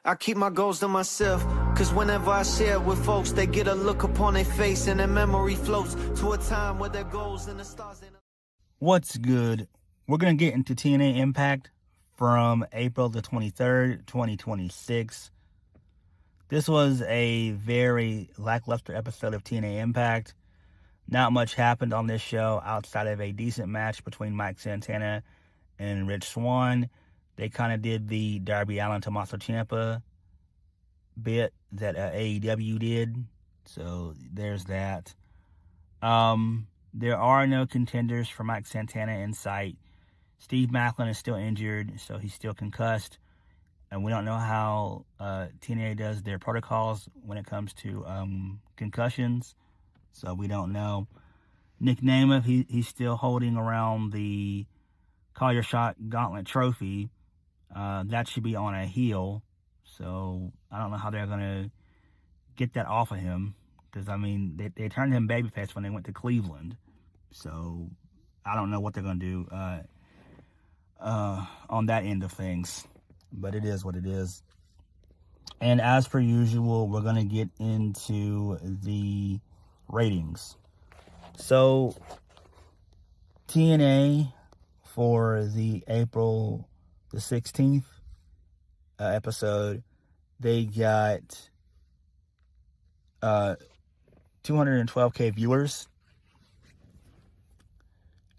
I keep my goals to myself, cause whenever I share with folks, they get a look upon their face and their memory floats to a time where their goals and the stars. What's good? We're going to get into TNA Impact from April the 23rd, 2026. This was a very lackluster episode of TNA Impact. Not much happened on this show outside of a decent match between Mike Santana and Rich Swann. They kind of did the Darby Allin Tommaso Ciampa bit that AEW did. So there's that. There are no contenders for Mike Santana in sight. Steve Maclin is still injured, so he's still concussed. And we don't know how TNA does their protocols when it comes to concussions. So we don't know. Nick Nemeth, he's still holding around the Call Your Shot Gauntlet trophy. That should be on a heel. So I don't know how they're going to get that off of him. Because, I mean, they turned him babyface when they went to Cleveland. So I don't know what they're going to do on that end of things. But it is what it is. And as per usual, we're going to get into the ratings. So TNA for the April the 16th episode, they got 212K viewers.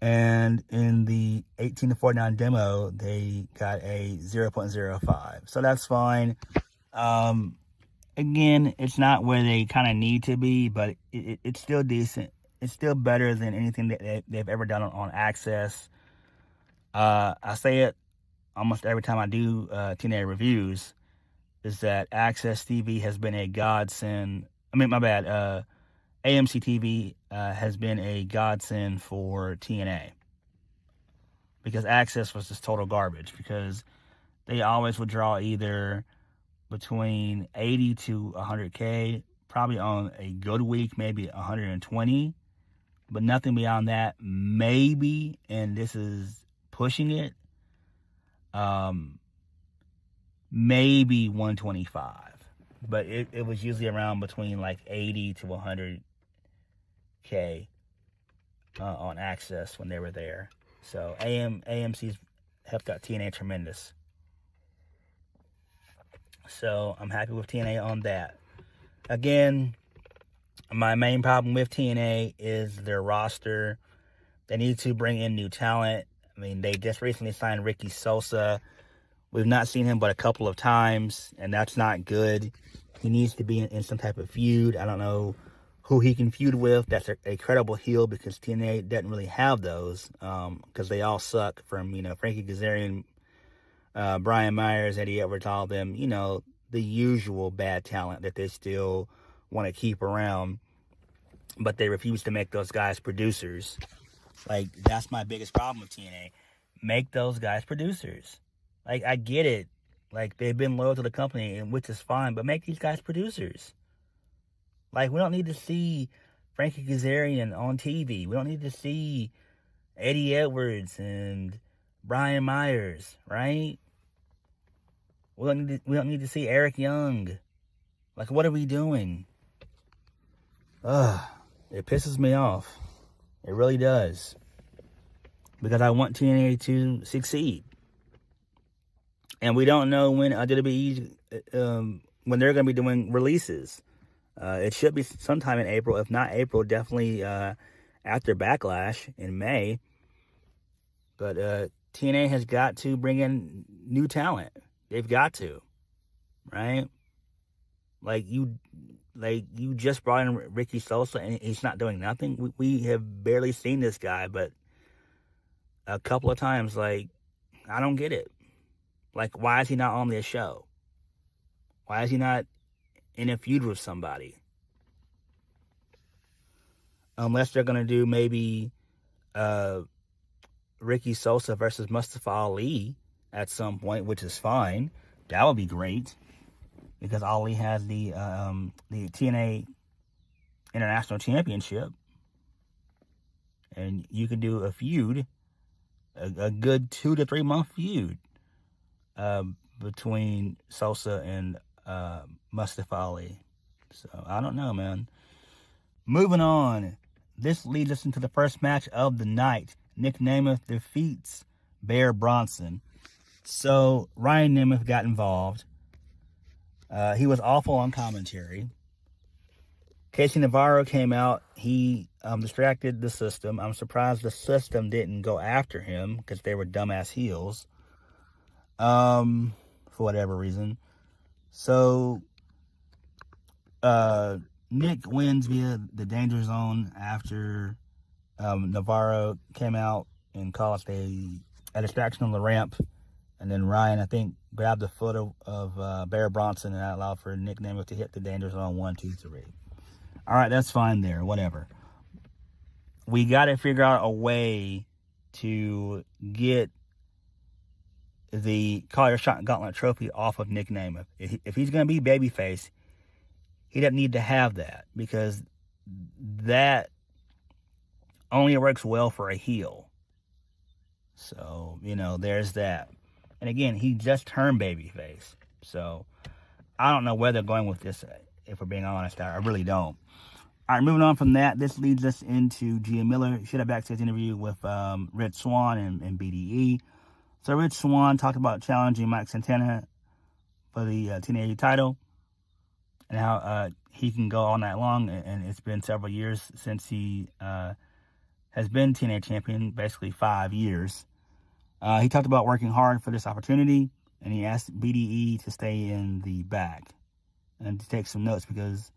And in the 18 to 49 demo, they got a 0.05. So that's fine. Again, it's not where they kind of need to be, but it's still decent. It's still better than anything that they've ever done on Access. I say it almost every time I do TNA reviews, is that Access TV has been a godsend. I mean, my bad. AMC TV has been a godsend for TNA. Because Access was just total garbage. Because they always would draw either between 80 to 100K. Probably on a good week, maybe 120. But nothing beyond that. Maybe, and this is pushing it, maybe 125. But it was usually around between like 80 to 100K on Access when they were there. So AMC's helped out TNA tremendous. So I'm happy with TNA on that. Again, my main problem with TNA is their roster. They need to bring in new talent. I mean, they just recently signed Ricky Sosa. We've not seen him but a couple of times, and that's not good. He needs to be in some type of feud. I don't know who he can feud with. That's a credible heel, because TNA doesn't really have those, because they all suck, from, Frankie Kazarian, Brian Myers, Eddie Edwards, all of them, the usual bad talent that they still want to keep around, but they refuse to make those guys producers. Like, that's my biggest problem with TNA. Make those guys producers. Like, I get it. Like, they've been loyal to the company, and which is fine, but make these guys producers. Like, we don't need to see Frankie Kazarian on TV. We don't need to see Eddie Edwards and Brian Myers, right? We don't need to see Eric Young. Like, what are we doing? It pisses me off. It really does. Because I want TNA to succeed. And we don't know when WWE, when they're going to be doing releases. It should be sometime in April. If not April, definitely after Backlash in May. But TNA has got to bring in new talent. They've got to. Right? Like you just brought in Ricky Sosa, and he's not doing nothing. We have barely seen this guy, but a couple of times, like, I don't get it. Like, why is he not on this show? Why is he not in a feud with somebody? Unless they're going to do maybe Ricky Sosa versus Mustafa Ali at some point, which is fine. That would be great. Because Ali has the TNA International Championship. And you could do a feud, a good 2 to 3 month feud. between Sosa and Mustafa Ali. So, I don't know, man. Moving on. This leads us into the first match of the night. Nick Nemeth defeats Bronson. So, Ryan Nemeth got involved. He was awful on commentary. Casey Navarro came out. He distracted the system. I'm surprised the system didn't go after him because they were dumbass heels. For whatever reason. So, Nick wins via the danger zone after Navarro came out and caused a distraction on the ramp. And then Ryan, I think, grabbed the foot of Bronson, and that allowed for Nick Nemeth to hit the danger zone 1, 2, 3. All right, that's fine there, whatever. We got to figure out a way to get the Collier Shot Gauntlet trophy off of Nick Nemeth. If he's going to be babyface, he doesn't need to have that, because that only works well for a heel. So, there's that. And again, he just turned babyface. So, I don't know where they're going with this, if we're being honest. I really don't. All right, moving on from that, this leads us into Gia Miller. She had a backstage interview with Rich Swann and BDE. So, Rich Swann talked about challenging Mike Santana for the TNA title and how he can go all night long. And it's been several years since he has been TNA champion, basically 5 years. He talked about working hard for this opportunity, and he asked BDE to stay in the back and to take some notes because,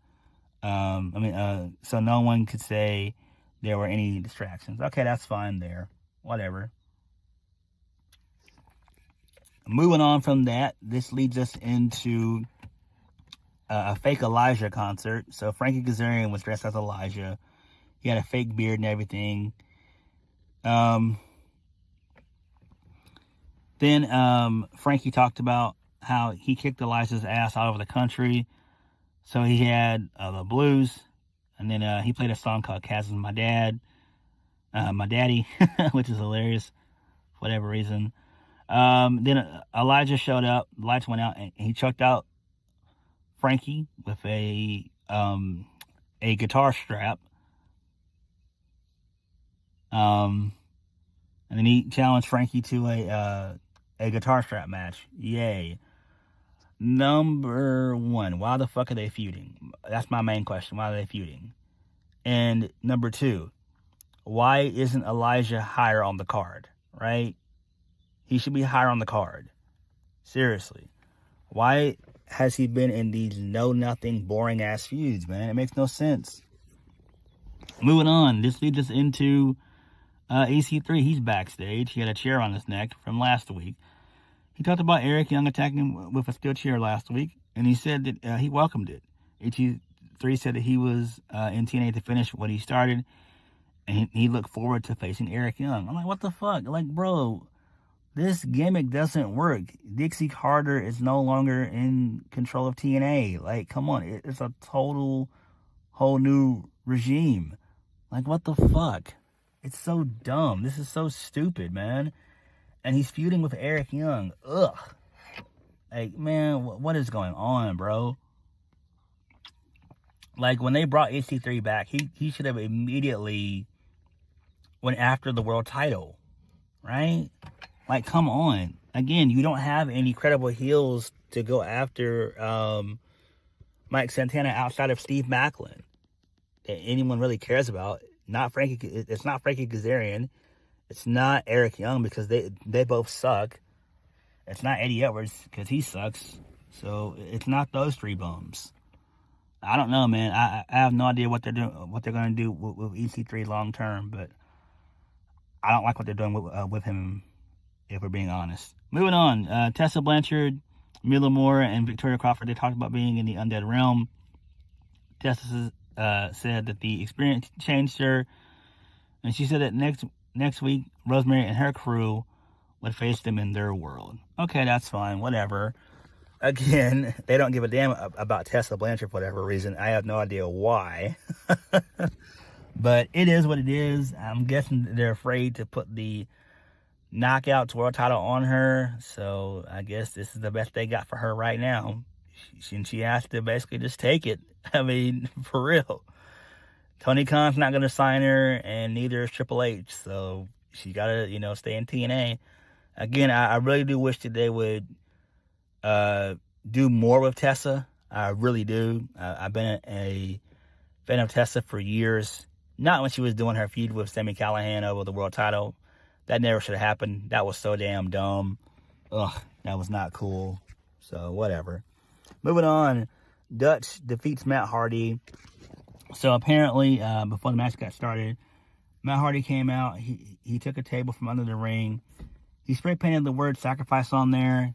so no one could say there were any distractions. Okay, that's fine there. Whatever. Moving on from that, this leads us into a fake Elijah concert. So Frankie Kazarian was dressed as Elijah. He had a fake beard and everything. Then Frankie talked about how he kicked Elijah's ass all over the country. So he had the blues, and then he played a song called Kaz is My Dad, My Daddy, which is hilarious for whatever reason. Then Elijah showed up, the lights went out, and he choked out Frankie with a guitar strap. And then he challenged Frankie to a guitar strap match. Yay. Number one, why the fuck are they feuding? That's my main question. Why are they feuding? And number two, why isn't Elijah higher on the card, right? He should be higher on the card. Seriously. Why has he been in these know-nothing, boring-ass feuds, man? It makes no sense. Moving on, this leads us into EC3. He's backstage. He had a chair on his neck from last week. He talked about Eric Young attacking him with a steel chair last week, and he said that he welcomed it. EC3 said that he was in TNA to finish what he started, and he looked forward to facing Eric Young. I'm like, what the fuck? Like, bro, this gimmick doesn't work. Dixie Carter is no longer in control of TNA. Like, come on. It's a total whole new regime. Like, what the fuck? It's so dumb. This is so stupid, man. And he's feuding with Eric Young. Ugh. Like, man, what is going on, bro? Like, when they brought EC3 back, he should have immediately went after the world title. Right? Like, come on. Again, you don't have any credible heels to go after Mike Santana outside of Steve Maclin that anyone really cares about. It's not Frankie Kazarian. It's not Eric Young because they both suck. It's not Eddie Edwards because he sucks. So it's not those three bums. I don't know, man. I have no idea what they're doing, what they're going to do with EC3 long term, but I don't like what they're doing with him, if we're being honest. Moving on, Tessa Blanchard, Mila Moore, and Victoria Crawford, they talked about being in the Undead Realm. Tessa said that the experience changed her, and she said that next week, Rosemary and her crew would face them in their world. Okay, that's fine, whatever. Again, they don't give a damn about Tessa Blanchard for whatever reason. I have no idea why. But it is what it is. I'm guessing they're afraid to put the Knockouts world title on her. So I guess this is the best they got for her right now. She has to basically just take it. I mean, for real. Tony Khan's not going to sign her, and neither is Triple H. So she got to, stay in TNA. Again, I really do wish that they would do more with Tessa. I really do. I've been a fan of Tessa for years. Not when she was doing her feud with Sami Callihan over the world title. That never should have happened. That was so damn dumb. Ugh, that was not cool. So, whatever. Moving on. Dutch defeats Matt Hardy. So, apparently, before the match got started, Matt Hardy came out. He took a table from under the ring. He spray painted the word sacrifice on there.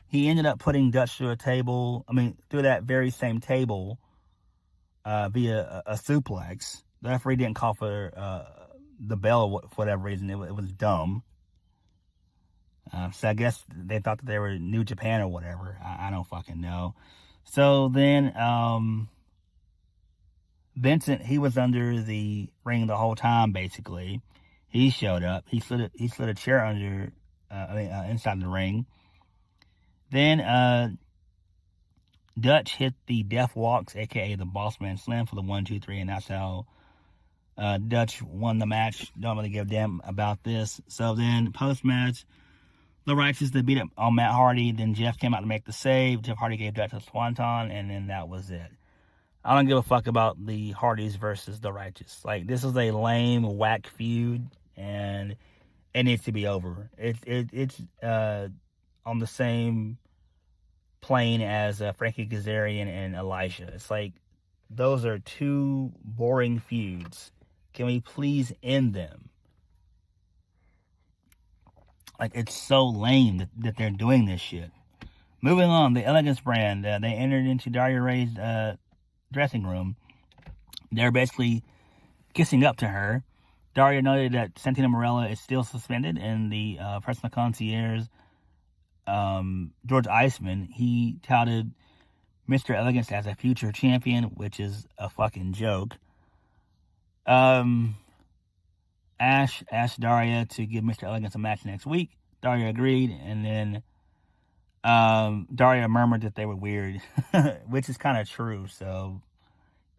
He ended up putting Dutch through through that very same table via a suplex. The referee didn't call for the bell for whatever reason. It was dumb. So I guess they thought that they were New Japan or whatever. I don't fucking know. So then Vincent, he was under the ring the whole time, basically. He showed up. He slid a chair under, inside the ring. Then Dutch hit the Death Walks, a.k.a. the Bossman Slam, for the 1, 2, 3, and that's how Dutch won the match. Don't really give a damn about this. So then, post-match, the Righteous, they beat up on Matt Hardy. Then Jeff came out to make the save. Jeff Hardy gave Dutch a swanton, and then that was it. I don't give a fuck about the Hardys versus the Righteous. Like, this is a lame, whack feud, and it needs to be over. It's on the same plane as Frankie Kazarian and Elijah. It's like, those are two boring feuds. Can we please end them? Like, it's so lame that they're doing this shit. Moving on, the Elegance brand, they entered into Daria Ray's dressing room. They're basically kissing up to her. Daria noted that Santana Marella is still suspended, and the personal concierge, George Iceman, he touted Mr. Elegance as a future champion, which is a fucking joke. Ash asked Daria to give Mr. Elegance a match next week. Daria agreed, and then Daria murmured that they were weird, which is kind of true. So,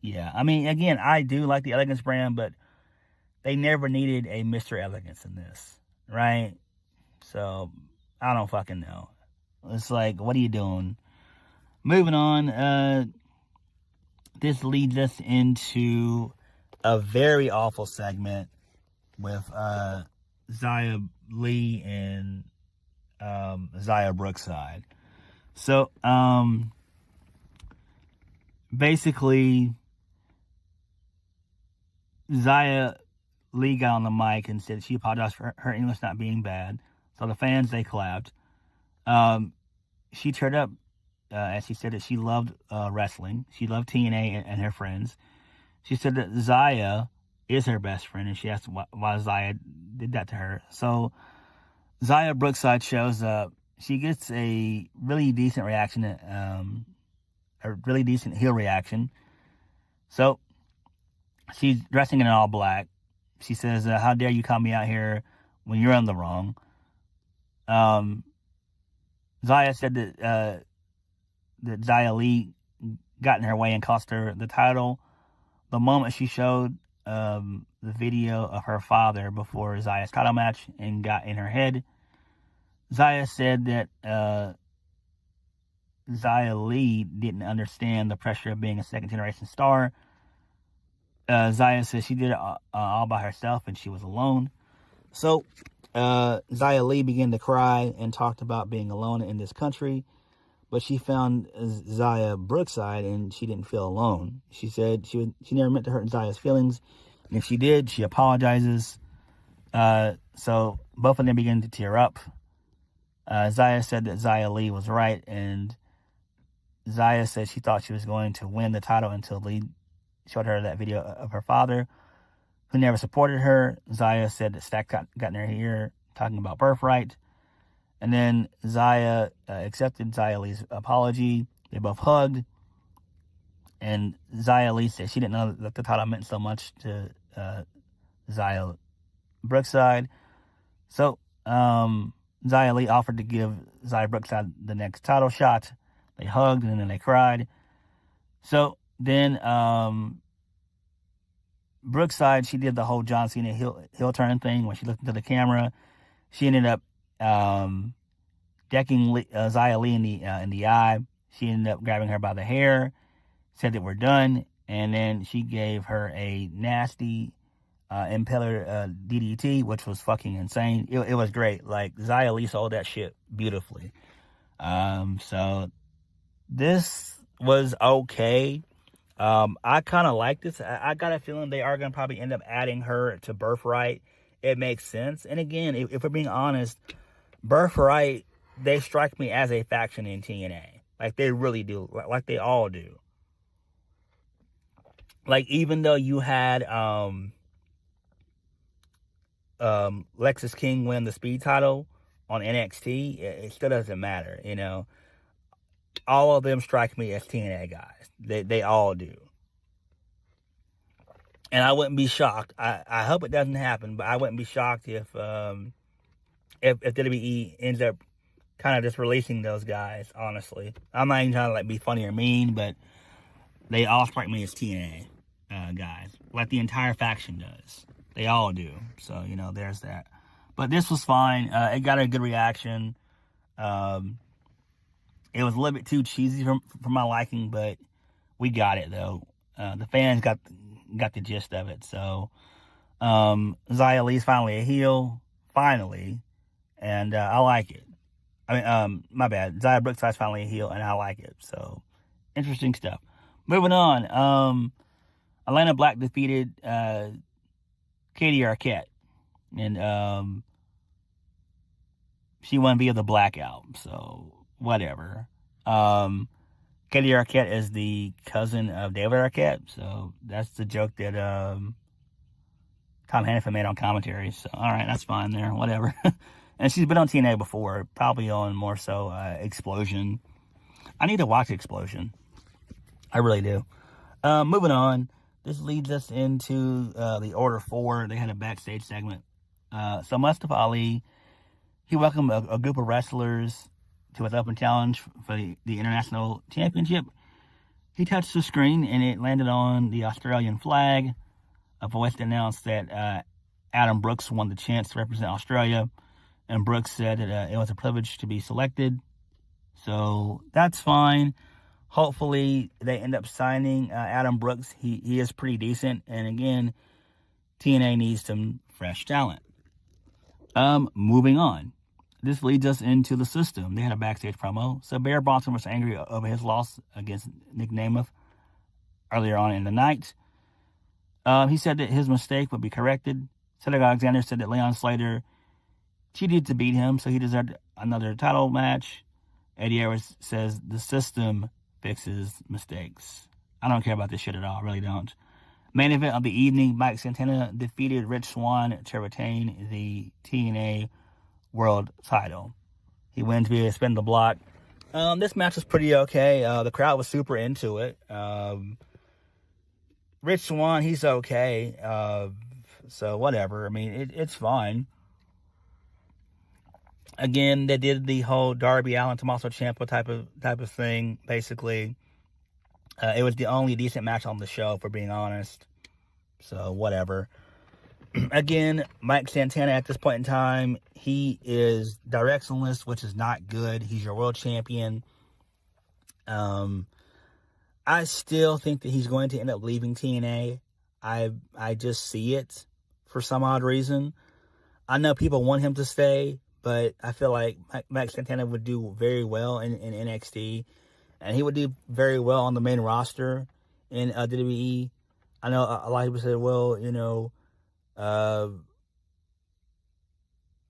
yeah. I mean, again, I do like the Elegance brand, but they never needed a Mr. Elegance in this, right? So, I don't fucking know. It's like, what are you doing? Moving on, this leads us into a very awful segment with Zia Lee and Xia Brookside. So, basically, Zia Lee got on the mic and said she apologized for her English not being bad. So the fans, they clapped. She turned up, as she said that she loved wrestling. She loved TNA and her friends. She said that Zia is her best friend, and she asked why Zia did that to her. So Xia Brookside shows up. She gets a really decent reaction, a really decent heel reaction. So she's dressing in all black. She says, how dare you call me out here when you're on the wrong. Zia said that Xia Lee got in her way and cost her the title. The moment she showed the video of her father before Zia's title match and got in her head, Zia said that Xia Lee didn't understand the pressure of being a second-generation star. Zia says she did it all by herself and she was alone. So Xia Lee began to cry and talked about being alone in this country, but she found Xia Brookside and she didn't feel alone. She said she never meant to hurt Zia's feelings, and if she did, she apologizes. So both of them began to tear up. Xia said that Xia Lee was right, and Xia said she thought she was going to win the title until Lee showed her that video of her father, who never supported her. Xia said that Stack got in her ear talking about birthright. And then Xia accepted Xia Lee's apology. They both hugged. And Xia Lee said she didn't know that the title meant so much to Xia Brookside. So Zia Lee offered to give Xia Brookside the next title shot. They hugged and then they cried. So then Brookside, she did the whole John Cena heel turn thing when she looked into the camera. She ended up decking Zia Lee in the eye. She ended up grabbing her by the hair, said that we're done, and then she gave her a nasty impeller DDT, which was fucking insane. It was great. Like, Zia Lee sold that shit beautifully. So this was okay. I kind of like this. I got a feeling they are going to probably end up adding her to Birthright. It makes sense. And again, if we're being honest, Birthright, they strike me as a faction in TNA. Like, they really do. Like they all do. Like, even though you had Lexis King win the speed title on NXT, it still doesn't matter, you know. All of them strike me as TNA guys. They all do. And I wouldn't be shocked. I hope it doesn't happen, but I wouldn't be shocked if WWE ends up kind of just releasing those guys, honestly. I'm not even trying to like be funny or mean, but they all strike me as TNA guys. Like the entire faction does. They all do. So, you know, there's that. But this was fine. It got a good reaction. It was a little bit too cheesy for my liking, but we got it, though. The fans got the gist of it. So, Zia Lee's finally a heel. Finally. And I like it. I mean, my bad. Xia Brookside's finally a heel, and I like it. So, interesting stuff. Moving on. Atlanta Black defeated Katie Arquette. And she won via the blackout. So, whatever. Katie Arquette is the cousin of David Arquette. So, that's the joke that Tom Hannafin made on commentary. So, all right, that's fine there. Whatever. And she's been on TNA before, probably on more so Explosion. I need to watch Explosion. I really do. Moving on. This leads us into the Order 4. They had a backstage segment. So Mustafa Ali, he welcomed a group of wrestlers to his open challenge for the International Championship. He touched the screen and it landed on the Australian flag. A voice announced that Adam Brooks won the chance to represent Australia. And Brooks said that it was a privilege to be selected. So that's fine. Hopefully they end up signing Adam Brooks. He is pretty decent. And again, TNA needs some fresh talent. Moving on. This leads us into the system. They had a backstage promo. So Bronson was angry over his loss against Nick Nemeth earlier on in the night. He said that his mistake would be corrected. Cedric Alexander said that Leon Slater cheated to beat him, so he deserved another title match. Eddie Edwards says the system fixes mistakes. I don't care about this shit at all. I really don't. Main event of the evening, Mike Santana defeated Rich Swann to retain the TNA World title. He wins via spin the block. This match was pretty okay. The crowd was super into it. Rich Swann, he's okay. So whatever. I mean, it's fine. Again, they did the whole Darby Allin Tommaso Ciampa type of thing, basically. It was the only decent match on the show, for being honest. So, whatever. Again, Mike Santana, at this point in time, he is directionless, which is not good. He's your world champion. I still think that he's going to end up leaving TNA. I just see it for some odd reason. I know people want him to stay, but I feel like Mike Santana would do very well in NXT. And he would do very well on the main roster in WWE. I know a lot of people said, well, you know,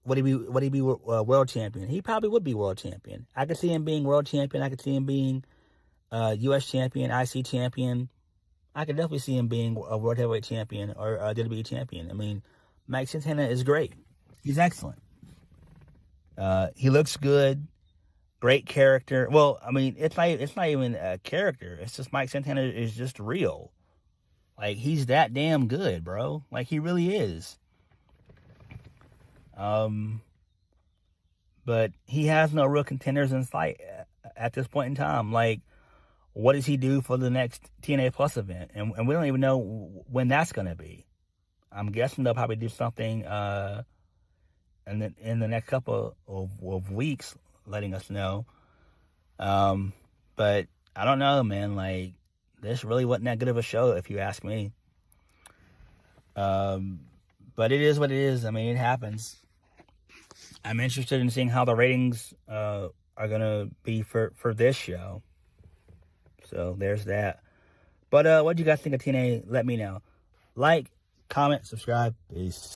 would he be world champion? He probably would be world champion. I could see him being world champion. I could see him being U.S. champion, IC champion. I could definitely see him being a world heavyweight champion or a WWE champion. I mean, Mike Santana is great. He's excellent. He looks good. Great character. Well, I mean, it's not even a character. It's just Mike Santana is just real. Like, he's that damn good, bro. Like, he really is. but he has no real contenders in sight at this point in time. Like, what does he do for the next TNA Plus event? And we don't even know when that's going to be. I'm guessing they'll probably do something in the next couple of weeks, letting us know. But I don't know, man. Like, this really wasn't that good of a show, if you ask me. But it is what it is. I mean, it happens. I'm interested in seeing how the ratings are going to be for this show. So there's that. But what do you guys think of TNA? Let me know. Like, comment, subscribe. Peace.